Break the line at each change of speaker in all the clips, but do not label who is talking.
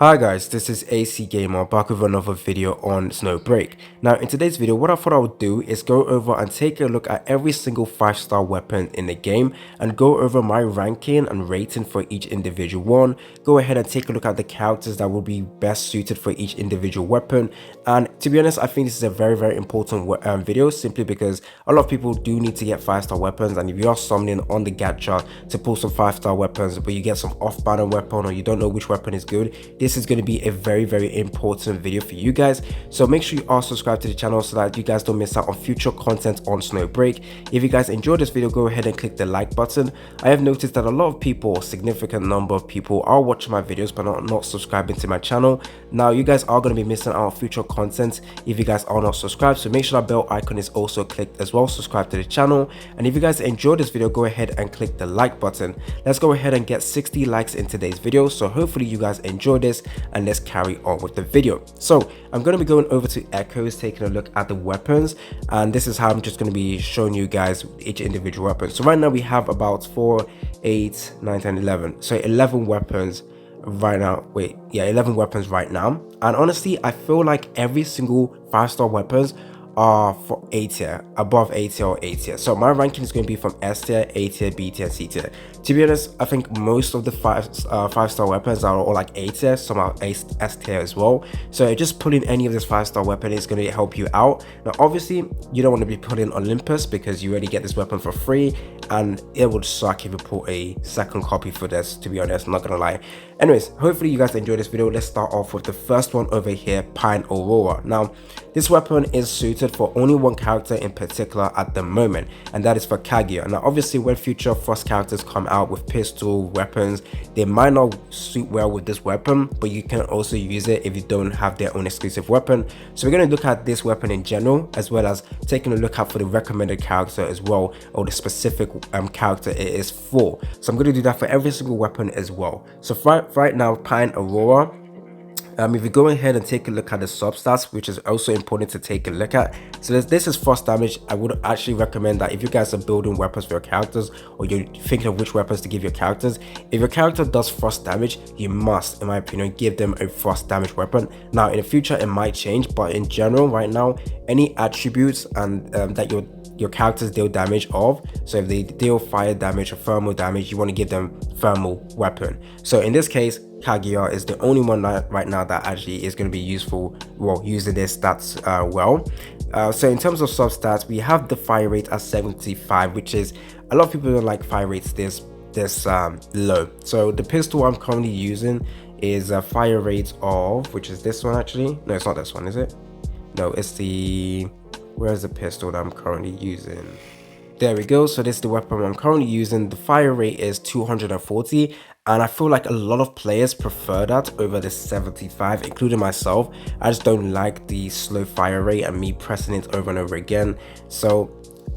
Hi guys, this is AC Gamer back with another video on Snowbreak. Now in today's video, what I thought I would do is go over and take a look at every single 5-star weapon in the game and go over my ranking and rating for each individual one. Go ahead and take a look at the characters that will be best suited for each individual weapon. And to be honest, I think this is a very important video simply because a lot of people do need to get 5-star weapons, and if you are summoning on the gacha to pull some 5-star weapons but you get some off-banner weapon or you don't know which weapon is good, this is going to be a very important video for you guys. So make sure you are subscribed to the channel so that you guys don't miss out on future content on Snowbreak. If you guys enjoyed this video, go ahead and click the like button. I have noticed that a lot of people, a significant number of people, are watching my videos but not subscribing to my channel. Now you guys are going to be missing out on future content if you guys are not subscribed, so make sure that bell icon is also clicked as well. Subscribe to the channel, and if you guys enjoyed this video, go ahead and click the like button. Let's go ahead and get 60 likes in today's video, so hopefully you guys enjoy this, and let's carry on with the video. So I'm going to be going over to Echoes, taking a look at the weapons, and this is how I'm just going to be showing you guys each individual weapon. So right now we have about 4, 8, 9, 10, 11, so 11 weapons right now. 11 weapons right now, and honestly I feel like every single 5-star weapons are for A tier, above A tier or A tier. So my ranking is going to be from S tier, A tier, B tier, C tier. To be honest, I think most of the 5-star weapons are all like A tier, some are S tier as well. So just pulling any of this 5-star weapon is going to help you out. Now obviously you don't want to be pulling Olympus because you already get this weapon for free, and it would suck if you pull a second copy for this, to be honest, I'm not gonna lie. Anyways, hopefully you guys enjoyed this video. Let's start off with the first one over here, Pine Aurora. Now this weapon is suited for only one character in particular at the moment, and that is for Kaguya. Now obviously when future Frost characters come out with pistol weapons, they might not suit well with this weapon, but you can also use it if you don't have their own exclusive weapon. So we're going to look at this weapon in general, as well as taking a look at for the recommended character as well, or the specific character it is for. So I'm going to do that for every single weapon as well. So right now, Pine Aurora, if you go ahead and take a look at the substats, which is also important to take a look at. So this is frost damage. I would actually recommend that if you guys are building weapons for your characters, or you're thinking of which weapons to give your characters, if your character does frost damage, you must, in my opinion, give them a frost damage weapon. Now in the future it might change, but in general right now, any attributes and that your characters deal damage of, so if they deal fire damage or thermal damage, you want to give them thermal weapon. So in this case, Kaguya is the only one right now that actually is going to be useful, well, using this stats well. So in terms of substats, we have the fire rate at 75, which is, a lot of people don't like fire rates this low. So the pistol I'm currently using is a fire rate of, which is this one actually. No, it's not this one, is it? No, it's the, where's the pistol that I'm currently using? There we go. So this is the weapon I'm currently using. The fire rate is 240, and I feel like a lot of players prefer that over the 75, including myself. I just don't like the slow fire rate and me pressing it over and over again. So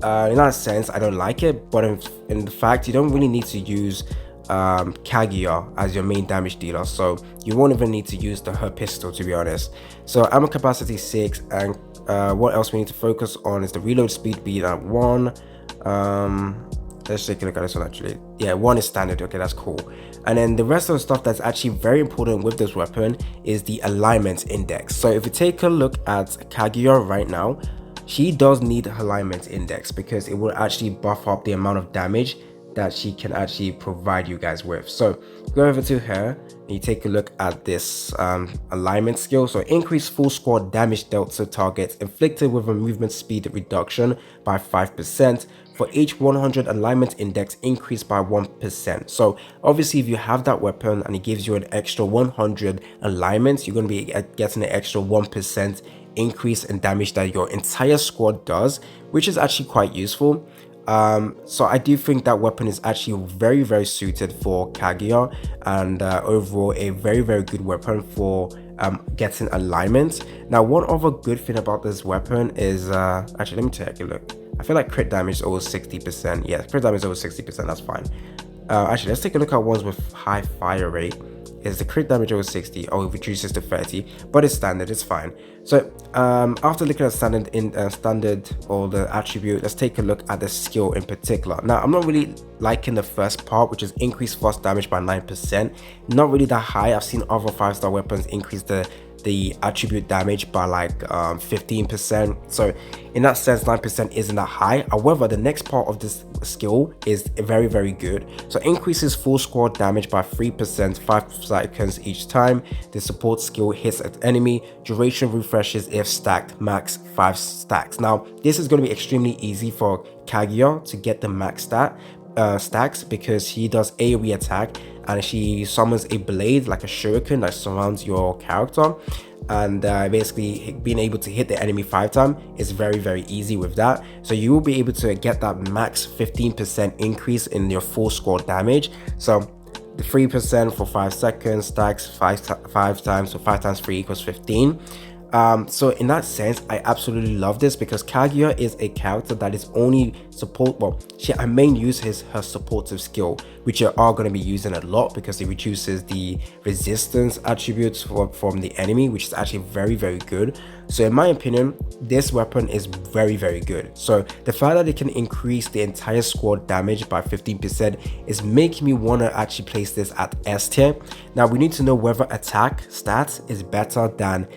in that sense, I don't like it, but in the fact, you don't really need to use Kaguya as your main damage dealer, so you won't even need to use her pistol, to be honest. So ammo capacity 6, and what else we need to focus on is the reload speed being at 1. Let's take a look at this one actually. Yeah, 1 is standard. Okay, that's cool. And then the rest of the stuff that's actually very important with this weapon is the alignment index. So if you take a look at Kaguya right now, she does need alignment index because it will actually buff up the amount of damage that she can actually provide you guys with. So go over to her and you take a look at this alignment skill. So increase full squad damage dealt to targets inflicted with a movement speed reduction by 5%. For each 100 alignment index, increase by 1%. So obviously if you have that weapon and it gives you an extra 100 alignments, you're going to be getting an extra 1% increase in damage that your entire squad does, which is actually quite useful. So I do think that weapon is actually very suited for Kaguya, and overall a very good weapon for getting alignment. Now one other good thing about this weapon is actually, let me take a look. I feel like crit damage is over 60%. Yeah, crit damage is over 60%, that's fine. Actually, let's take a look at ones with high fire rate. is the crit damage over 60. Oh, it reduces to 30, but it's standard, it's fine. So after looking at standard or the attribute, let's take a look at the skill in particular. Now, I'm not really liking the first part, which is increased fast damage by 9%. Not really that high. I've seen other 5-star weapons increase the attribute damage by like 15%. So in that sense, 9% isn't that high. However, the next part of this skill is very, very good. So increases full squad damage by 3%, 5 seconds each time the support skill hits an enemy. Duration refreshes if stacked, max 5 stacks. Now this is going to be extremely easy for Kaguya to get the max stacks, because he does AoE attack and she summons a blade like a shuriken that surrounds your character, and basically being able to hit the enemy 5 times is very, very easy with that. So you will be able to get that max 15% increase in your full squad damage. So the 3% for 5 seconds stacks 5 times, so 5 times 3 equals 15. So in that sense, I absolutely love this, because Kaguya is a character that is only her main use is her supportive skill, which you are going to be using a lot because it reduces the resistance attributes from the enemy, which is actually very, very good. So in my opinion, this weapon is very, very good. So the fact that it can increase the entire squad damage by 15% is making me want to actually place this at S tier. Now we need to know whether attack stats is better than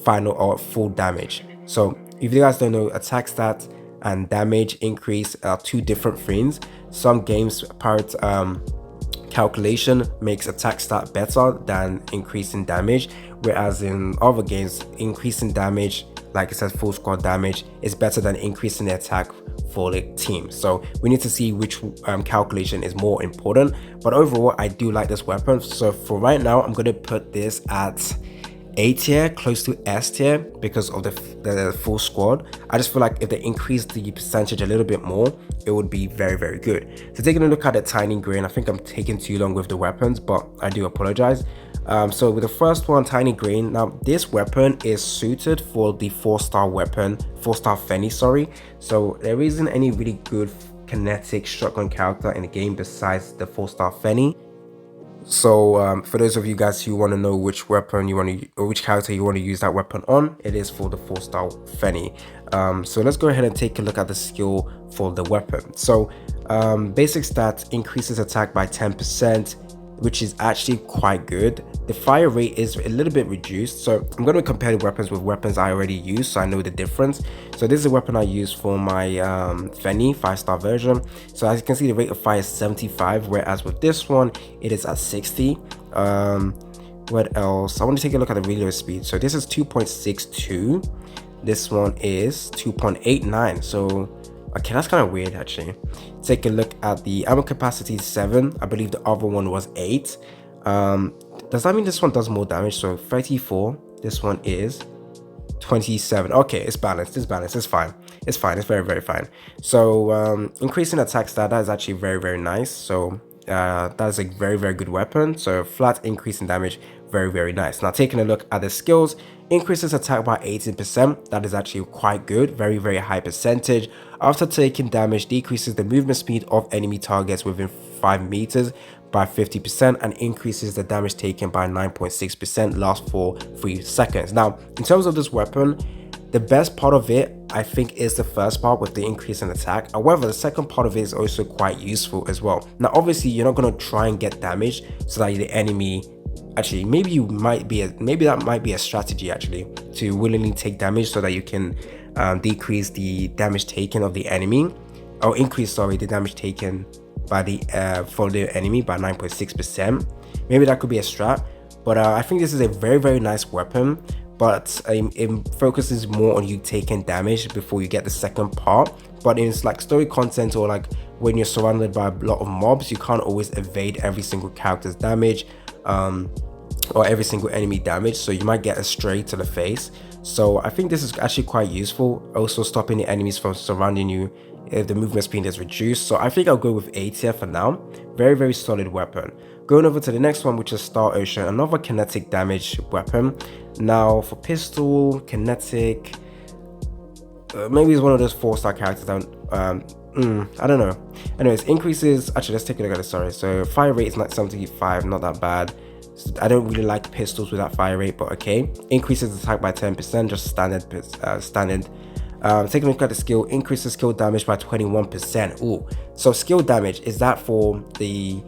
final or full damage. So if you guys don't know, attack stats and damage increase are two different things. Some games part calculation makes attack stat better than increasing damage, whereas in other games increasing damage, like it says full squad damage, is better than increasing the attack for the team. So we need to see which calculation is more important, but overall I do like this weapon. So for right now, I'm going to put this at A tier, close to S tier, because of the full squad. I just feel like if they increase the percentage a little bit more, it would be very, very good. So taking a look at the tiny grain, I think I'm taking too long with the weapons, but I do apologize. So with the first one, tiny grain, now this weapon is suited for the 4-star weapon, 4-star Fenny, sorry. So there isn't any really good kinetic shotgun character in the game besides the 4-star Fenny. So for those of you guys who want to know which weapon you want to, or which character you want to use that weapon on, it is for the 4-star Fenny. So let's go ahead and take a look at the skill for the weapon. So basic stats: increases attack by 10%, which is actually quite good. The fire rate is a little bit reduced, so I'm going to compare the weapons with weapons I already use, so I know the difference. So this is a weapon I use for my Fenny 5-star version. So as you can see, the rate of fire is 75, whereas with this one it is at 60. What else? I want to take a look at the reload speed. So this is 2.62, this one is 2.89. So okay, that's kind of weird actually. Take a look at the ammo capacity, 7. I believe the other one was 8. Does that mean this one does more damage? So 34, this one is 27. Okay, it's balanced, it's fine. It's fine, it's very, very fine. So increasing attack stat, that is actually very, very nice. So that is a very, very good weapon. So flat increase in damage, very, very nice. Now taking a look at the skills, increases attack by 18%. That is actually quite good, very, very high percentage. After taking damage, decreases the movement speed of enemy targets within 5 meters by 50% and increases the damage taken by 9.6%, lasts for 3 seconds. Now in terms of this weapon, the best part of it, I think, is the first part with the increase in attack. However, the second part of it is also quite useful as well. Now obviously you're not going to try and get damage so that the enemy, actually maybe that might be a strategy actually, to willingly take damage so that you can decrease the damage taken of the enemy, or increase, sorry, the damage taken by the for the enemy by 9.6%. Maybe that could be a strat, but I think this is a very, very nice weapon, but it focuses more on you taking damage before you get the second part. But in like story content, or like when you're surrounded by a lot of mobs, you can't always evade every single character's damage or every single enemy damage, so you might get a stray to the face. So I think this is actually quite useful, also stopping the enemies from surrounding you if the movement speed is reduced. So I think I'll go with A tier for now. Very, very solid weapon. Going over to the next one, which is Star Ocean, another kinetic damage weapon. Now for pistol, kinetic, maybe it's one of those 4-star characters that I don't know. Anyways, increases, actually let's take a look at it, sorry. So fire rate is not 75, not that bad. I don't really like pistols with that fire rate, but okay. Increases attack by 10%, just standard. Taking a look at the skill, increases skill damage by 21%. Ooh, so skill damage, is that for the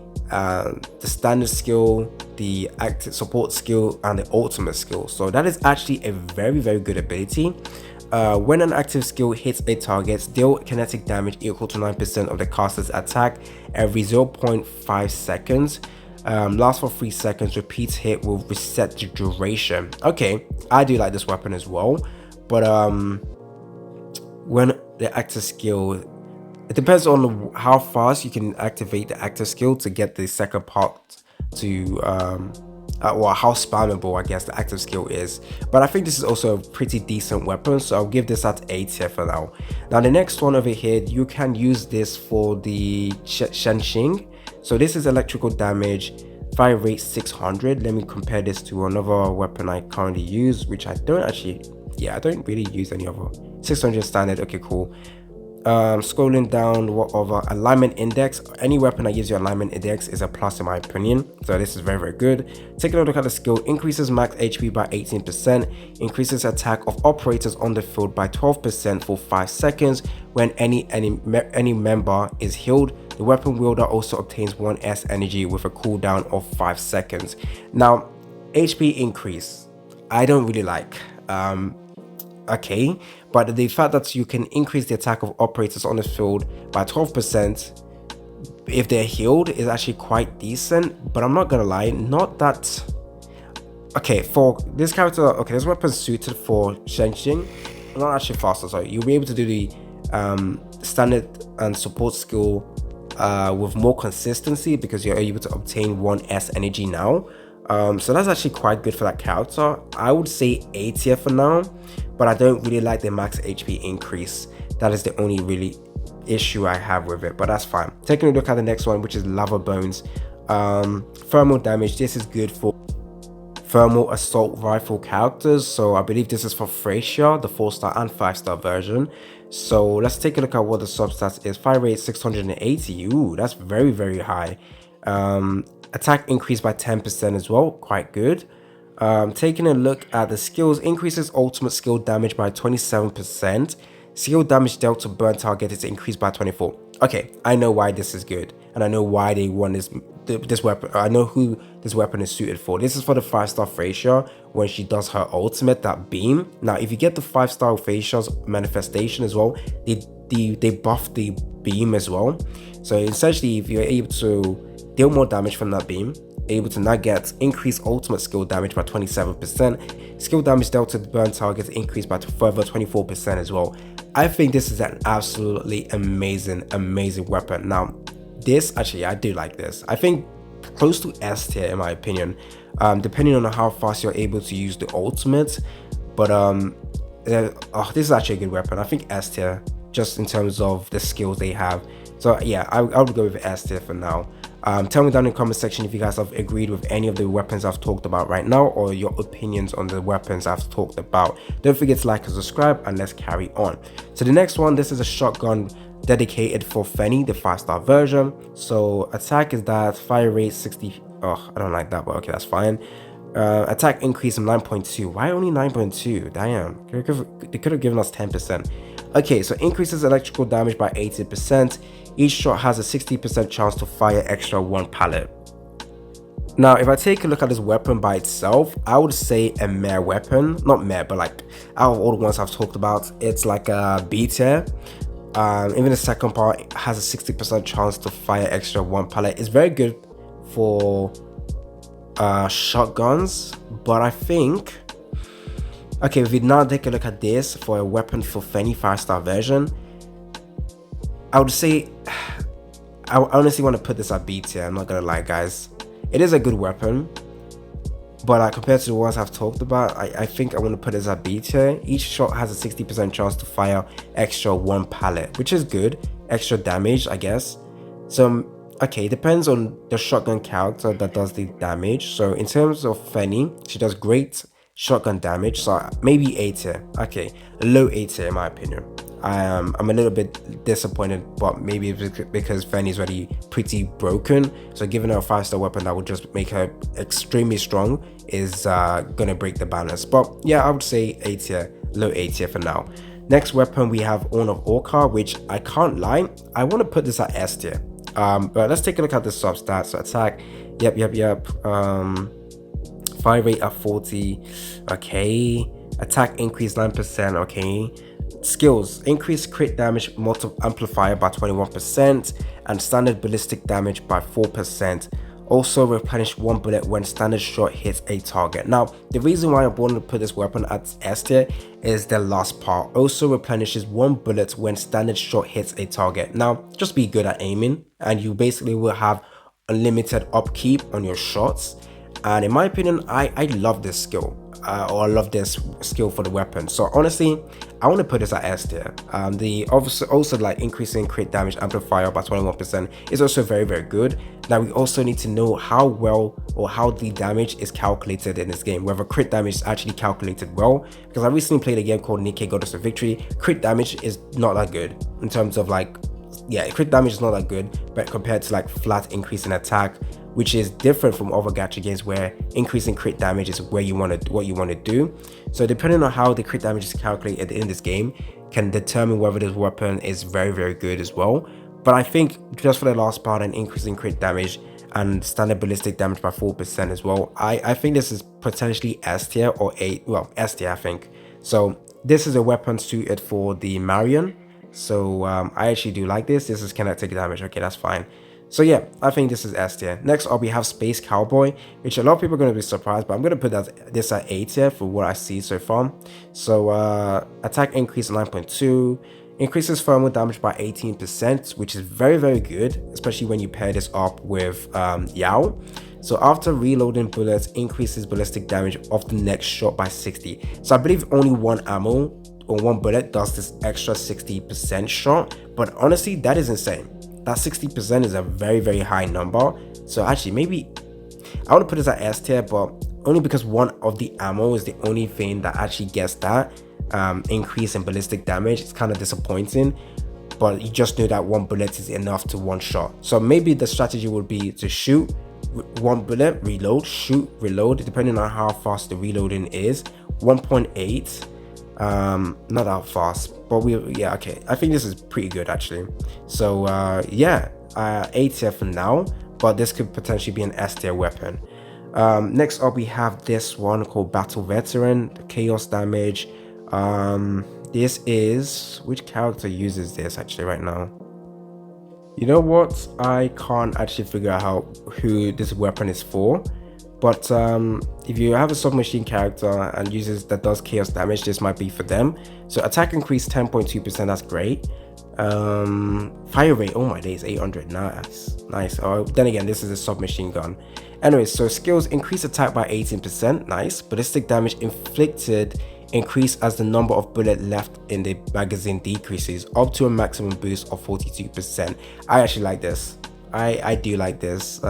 standard skill, the active support skill, and the ultimate skill? So that is actually a very, very good ability. When an active skill hits a target, deal kinetic damage equal to 9% of the caster's attack every 0.5 seconds. Lasts for 3 seconds. Repeats hit will reset the duration. Okay, I do like this weapon as well, but when the active skill, it depends on how fast you can activate the active skill to get the second part to well, how spammable I guess the active skill is. But I think this is also a pretty decent weapon, so I'll give this at A tier for now. Now the next one over here, you can use this for the Shenshin. So this is electrical damage, fire rate 600. Let me compare this to another weapon I currently use, which I don't actually, yeah, I don't really use any other. 600 standard. Okay, cool. Scrolling down, what other? Alignment index. Any weapon that gives you alignment index is a plus in my opinion, so this is very, very good. Taking a look at the skill, increases max HP by 18%, increases attack of operators on the field by 12% for 5 seconds. When any member is healed, the weapon wielder also obtains 1 S energy with a cooldown of 5 seconds. Now HP increase, I don't really like. Okay, but the fact that you can increase the attack of operators on the field by 12% if they're healed is actually quite decent. But I'm not gonna lie, not that. Okay, for this character, okay, this weapon's suited for Shenshin, not actually faster. So you'll be able to do the standard and support skill with more consistency because you're able to obtain 1 S energy now. So that's actually quite good for that character. I would say A tier for now, but I don't really like the max HP increase. That is the only really issue I have with it, but that's fine. Taking a look at the next one, which is Lava Bones. Thermal damage, this is good for thermal assault rifle characters. So I believe this is for Thracia, the 4-star and 5-star version. So let's take a look at what the substats is. Fire rate 680. Ooh, that's very, very high. Attack increased by 10% as well, quite good. Taking a look at the skills, increases ultimate skill damage by 27%. Skill damage dealt to burn target is increased by 24. Okay, I know why this is good, and I know why they want this weapon. I know who this weapon is suited for. This is for the 5-star Thracia when she does her ultimate, that beam. Now, if you get the 5-star Thracia's manifestation as well, they buff the beam as well. So essentially, if you're able to deal more damage from that beam, able to now get increased ultimate skill damage by 27%. Skill damage dealt to burn targets increased by further 24% as well. I think this is an absolutely amazing weapon. Now, this actually, I do like this. I think close to S tier in my opinion, depending on how fast you're able to use the ultimate. But this is actually a good weapon. I think S tier, just in terms of the skills they have. So yeah, I would go with S tier for now. Tell me down in the comment section if you guys have agreed with any of the weapons I've talked about right now, or your opinions on the weapons I've talked about. Don't forget to like and subscribe, and let's carry on. So the next one, this is a shotgun dedicated for Fenny, the 5-star version. So attack is that, fire rate 60. Oh, I don't like that, but okay, that's fine. Attack increase of 9.2. Why only 9.2? Damn, they could have given us 10%. Okay, so increases electrical damage by 80%. Each shot has a 60% chance to fire extra 1 pallet. Now, if I take a look at this weapon by itself, I would say a meh weapon. Not meh, but like out of all the ones I've talked about, it's like a B tier. Even the second part has a 60% chance to fire extra 1 pallet. It's very good for shotguns, but I think, okay, if we now take a look at this for a weapon for Fenny 5-star version, I would say, I honestly want to put this at B tier. I'm not gonna lie, guys. It is a good weapon, but like compared to the ones I've talked about, I think I want to put this at B tier. Each shot has a 60% chance to fire extra 1 pallet, which is good. Extra damage, I guess. So okay, it depends on the shotgun character that does the damage. So in terms of Fenny, she does great shotgun damage, so maybe A tier. Okay, low A tier in my opinion. I'm a little bit disappointed, but maybe it's because Fanny's already pretty broken. So giving her a 5-star weapon that would just make her extremely strong is gonna break the balance. But yeah, I would say A tier, low A tier for now. Next weapon we have Horn of Orca, which I can't lie, I want to put this at S tier. But let's take a look at the sub stats. So attack, yep. Fire rate at 40, okay. Attack increase 9%, okay. Skills, increase crit damage amplifier by 21% and standard ballistic damage by 4%. Also replenish 1 bullet when standard shot hits a target. Now, the reason why I wanted to put this weapon at S tier is the last part. Also replenishes 1 bullet when standard shot hits a target. Now, just be good at aiming and you basically will have unlimited upkeep on your shots. And in my opinion, I love this skill. Or I love this skill for the weapon. So honestly, I want to put this at S tier. The also like increasing crit damage amplifier by 21% is also very good. Now we also need to know how well or how the damage is calculated in this game, whether crit damage is actually calculated well. Because I recently played a game called Nikkei Goddess of Victory. Crit damage is not that good in terms of like, yeah, crit damage is not that good, but compared to like flat increase in attack, which is different from other gacha games where increasing crit damage is where you want to what you want to do. So depending on how the crit damage is calculated in this game can determine whether this weapon is very good as well. But I think just for the last part and increasing crit damage and standard ballistic damage by 4% as well, I think this is potentially S tier or S tier I think. So this is a weapon suited for the Marion. So I actually do like this. This is kinetic damage. Okay, that's fine. So yeah, I think this is S tier. Next up we have Space Cowboy, which a lot of people are going to be surprised, but I'm going to put this at A tier for what I see so far. So attack increase 9.2, increases thermal damage by 18%, which is very good, especially when you pair this up with Yao. So after reloading bullets, increases ballistic damage of the next shot by 60. So I believe only one ammo or one bullet does this extra 60% shot, but honestly that is insane. That 60% is a very high number. So actually maybe I want to put this at S tier, but only because one of the ammo is the only thing that actually gets that increase in ballistic damage. It's kind of disappointing, but you just know that one bullet is enough to one shot. So maybe the strategy would be to shoot one bullet, reload, shoot, reload, depending on how fast the reloading is. 1.8, not that fast, but yeah, okay, I think this is pretty good actually. So yeah, A tier for now, but this could potentially be an S tier weapon. Next up we have this one called Battle Veteran, chaos damage. This is, which character uses this actually right now? You know what, I can't actually figure out who this weapon is for. But if you have a submachine character and users that does chaos damage, this might be for them. So attack increase 10.2%, that's great. Fire rate, oh my days, 800, nice. Oh, then again, this is a submachine gun. Anyways, so skills, increase attack by 18%, nice. Ballistic damage inflicted increase as the number of bullets left in the magazine decreases, up to a maximum boost of 42%. I actually like this. I do like this.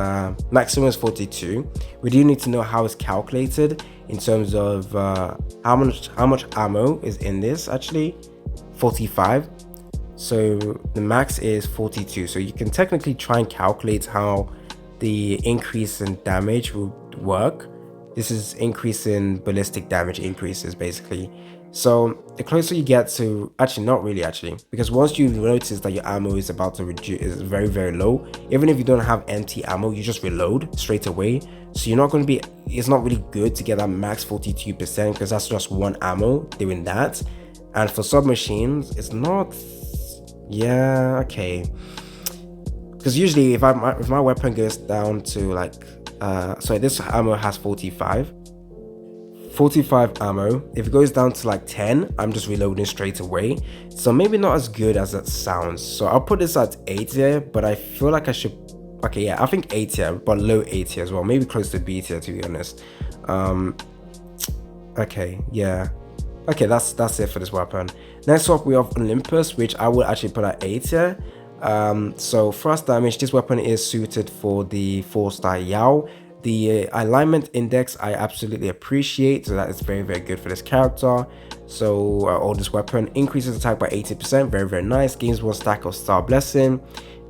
Maximum is 42. We do need to know how it's calculated in terms of how much ammo is in this. Actually 45, so the max is 42. So you can technically try and calculate how the increase in damage would work. This is increase in ballistic damage increases basically. So the closer you get to, actually not really actually, because once you notice that your ammo is about to reduce, is very low, even if you don't have empty ammo, you just reload straight away. So you're not going to be, it's not really good to get that max 42% because that's just one ammo doing that. And for submachines, it's not, yeah, okay. Because usually if my weapon goes down to like, so this ammo has 45 ammo. If it goes down to like 10, I'm just reloading straight away. So maybe not as good as that sounds. So I'll put this at A tier, but I feel like I should, okay, yeah, I think A tier, but low A tier as well. Maybe close to B tier to be honest. Okay, yeah. Okay, that's it for this weapon. Next up we have Olympus, which I would actually put at A tier. So thrust damage, this weapon is suited for the 4-star Yao. The alignment index I absolutely appreciate, so that is very, very good for this character. So or this weapon increases attack by 80%, very, very nice. Gains 1 stack of Star Blessing.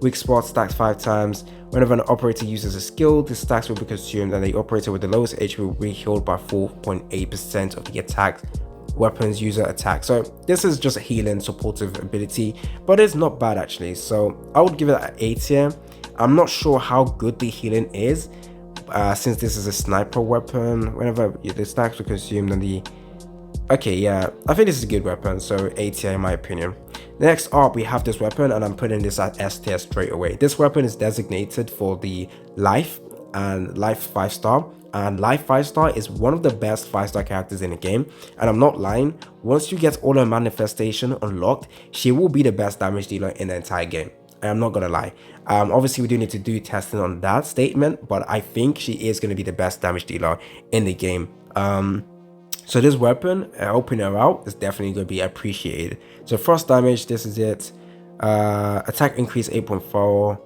Weak spot stacks 5 times. Whenever an operator uses a skill, the stacks will be consumed, and the operator with the lowest HP will be healed by 4.8% of the attack weapons user attack. So this is just a healing supportive ability, but it's not bad actually. So I would give it an A tier. I'm not sure how good the healing is, since this is a sniper weapon. Whenever the stacks are consumed, and the okay, yeah, I think this is a good weapon, so A tier in my opinion. Next up, we have this weapon, and I'm putting this at S tier straight away. This weapon is designated for the life and life 5-star, and life 5-star is one of the best 5-star characters in the game. And I'm not lying, once you get all her manifestation unlocked, she will be the best damage dealer in the entire game. I'm not gonna lie. Obviously we do need to do testing on that statement, but I think she is going to be the best damage dealer in the game. So this weapon, helping her out, is definitely going to be appreciated. So frost damage, this is it. Attack increase 8.4,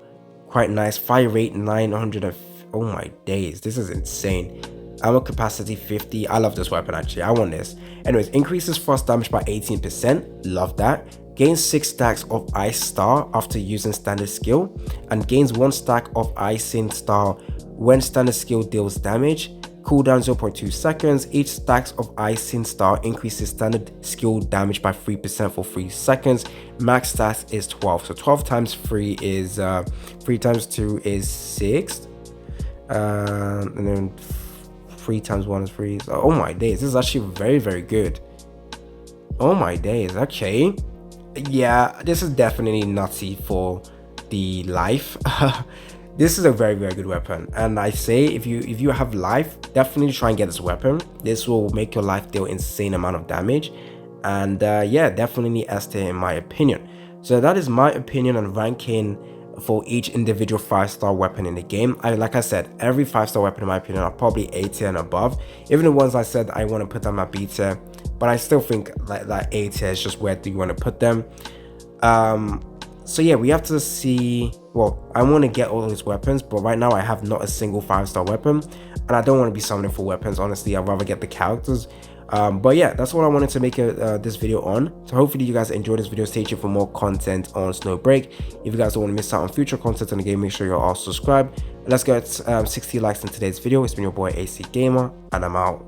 quite nice. Fire rate 900. Oh my days, this is insane. Ammo capacity 50. I love this weapon actually. I want this. Anyways, increases frost damage by 18%. Love that. Gains 6 stacks of Ice Star after using standard skill, and gains 1 stack of Icing Star when standard skill deals damage. Cooldown 0.2 seconds. Each stacks of Icing Star increases standard skill damage by 3% for 3 seconds. Max stats is 12. So 12 times 3 is 3 times 2 is 6. And then 3 times 1 is 3. So, oh my days, this is actually very, very good. Oh my days, okay. Yeah, this is definitely nutty for the life. This is a very, very good weapon, and I say if you have life, definitely try and get this weapon. This will make your life deal insane amount of damage, and yeah, definitely S tier in my opinion. So that is my opinion on ranking for each individual 5-star weapon in the game. Like I said, every 5-star weapon in my opinion are probably A tier and above. Even the ones I said I want to put them at B tier, but I still think like A tier is just where do you want to put them. So yeah, we have to see. Well, I want to get all these weapons, but right now I have not a single 5-star weapon, and I don't want to be summoning for weapons. Honestly, I'd rather get the characters. But yeah, that's what I wanted to make this video on. So hopefully you guys enjoyed this video. Stay tuned for more content on Snowbreak. If you guys don't want to miss out on future content on the game, make sure you're all subscribed. Let's get 60 likes in today's video. It's been your boy AC Gamer, and I'm out.